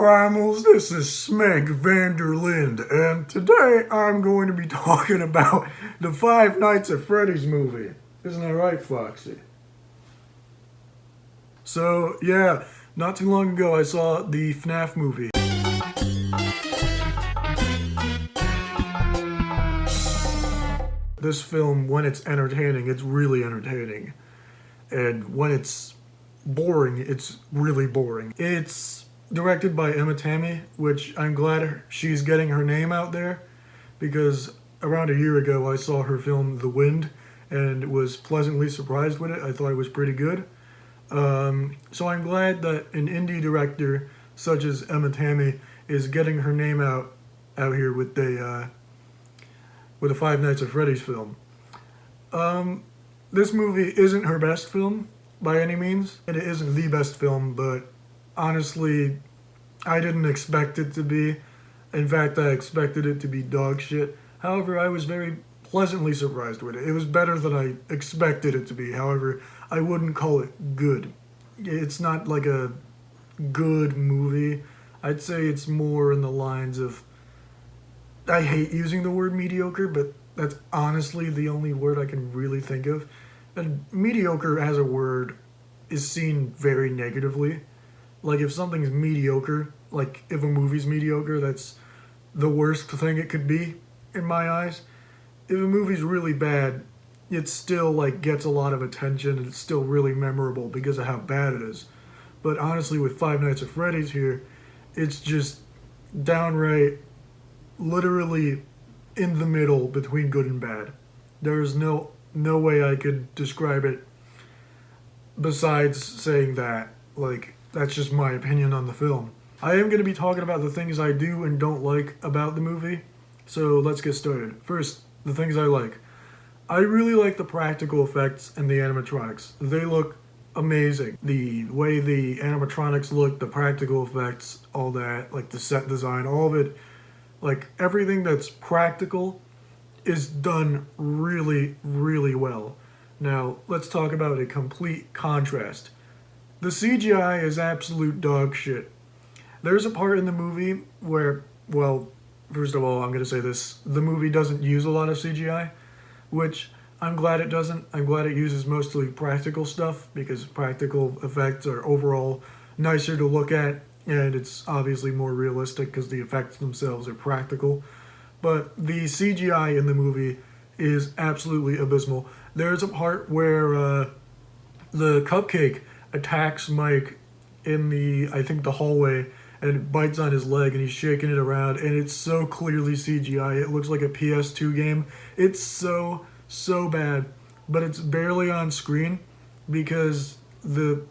Primals, this is Smeg Vanderlind, and today I'm going to be talking about the Five Nights at Freddy's movie. Isn't that right, Foxy? So, yeah, not too long ago I saw the FNAF movie. This film, when it's entertaining, it's really entertaining. And when it's boring, it's really boring. It's directed by Emma Tammy, which I'm glad she's getting her name out there, because around a year ago I saw her film The Wind and was pleasantly surprised with it. I thought it was pretty good. So I'm glad that an indie director such as Emma Tammy is getting her name out here with a Five Nights at Freddy's film. This movie isn't her best film by any means, and it isn't the best film, but honestly, I didn't expect it to be. In fact, I expected it to be dog shit. However, I was very pleasantly surprised with it. It was better than I expected it to be. However, I wouldn't call it good. It's not like a good movie. I'd say it's more in the lines of, I hate using the word mediocre, but that's honestly the only word I can really think of. And mediocre as a word is seen very negatively. Like if something's mediocre, like if a movie's mediocre, that's the worst thing it could be in my eyes. If a movie's really bad, it still like gets a lot of attention and it's still really memorable because of how bad it is. But honestly, with Five Nights at Freddy's here, it's just downright, literally in the middle between good and bad. There's no way I could describe it besides saying that. Like, that's just my opinion on the film. I am going to be talking about the things I do and don't like about the movie, so let's get started. First, the things I like. I really like the practical effects and the animatronics. They look amazing. The way the animatronics look, the practical effects, all that, like the set design, all of it, like everything that's practical is done really, really well. Now, let's talk about a complete contrast. The CGI is absolute dog shit. There's a part in the movie where, well, first of all, I'm going to say this. The movie doesn't use a lot of CGI, which I'm glad it doesn't. I'm glad it uses mostly practical stuff because practical effects are overall nicer to look at, and it's obviously more realistic because the effects themselves are practical. But the CGI in the movie is absolutely abysmal. There's a part where the cupcake attacks Mike in the hallway, and it bites on his leg and he's shaking it around, and it's so clearly CGI. It looks like a PS2 game. It's so bad, but it's barely on screen because the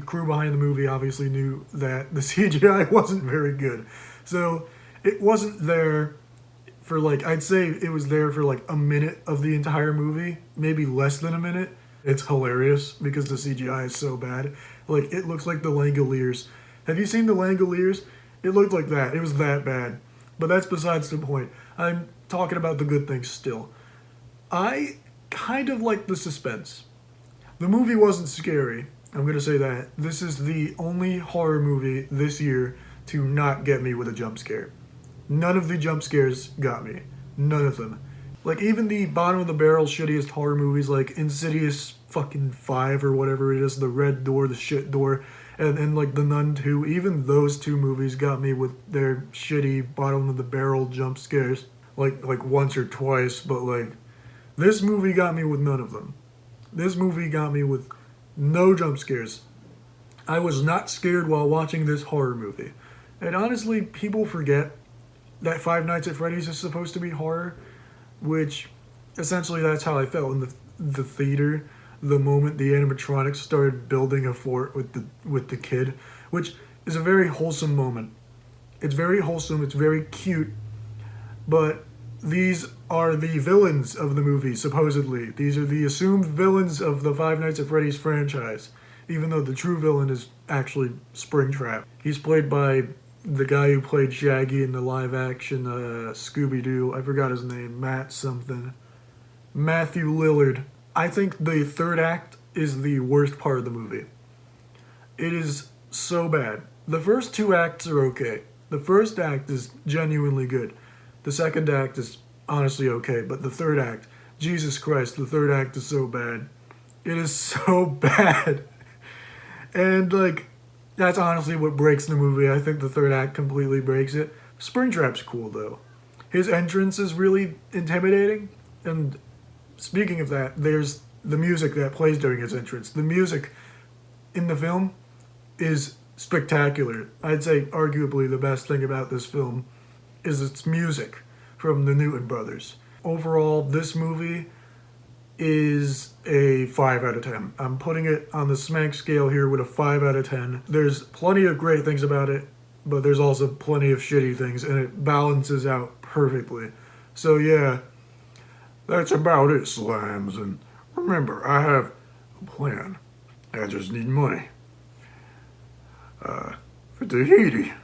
crew behind the movie obviously knew that the CGI wasn't very good. So it wasn't there for I'd say it was there for a minute of the entire movie, maybe less than a minute. It's hilarious because the CGI is so bad. It looks like the Langoliers. Have you seen the Langoliers? It looked like that. It was that bad. But that's besides the point. I'm talking about the good things still. I kind of like the suspense. The movie wasn't scary. I'm going to say that. This is the only horror movie this year to not get me with a jump scare. None of the jump scares got me. None of them. Even the bottom of the barrel shittiest horror movies like Insidious fucking 5 or whatever it is, The Red Door, The Shit Door, and The Nun 2, even those two movies got me with their shitty bottom of the barrel jump scares. Like once or twice, but this movie got me with none of them. This movie got me with no jump scares. I was not scared while watching this horror movie. And honestly, people forget that Five Nights at Freddy's is supposed to be horror, which essentially that's how I felt in the theater the moment the animatronics started building a fort with the kid, which is a very wholesome moment. It's very wholesome, it's very cute, but these are the villains of the movie, supposedly. These are the assumed villains of the Five Nights at Freddy's franchise, even though the true villain is actually Springtrap. He's played by the guy who played Shaggy in the live-action Scooby-Doo. I forgot his name. Matt something. Matthew Lillard. I think the third act is the worst part of the movie. It is so bad. The first two acts are okay. The first act is genuinely good. The second act is honestly okay, but the third act, Jesus Christ, the third act is so bad. It is so bad. And like, that's honestly what breaks the movie. I think the third act completely breaks it. Springtrap's cool though. His entrance is really intimidating. And speaking of that, there's the music that plays during his entrance. The music in the film is spectacular. I'd say arguably the best thing about this film is its music from the Newton brothers. Overall, this movie is a 5 out of 10. I'm putting it on the smack scale here with a 5 out of 10. There's plenty of great things about it, but there's also plenty of shitty things, and it balances out perfectly. So yeah, that's about it, Slams. And remember, I have a plan. I just need money. For Tahiti.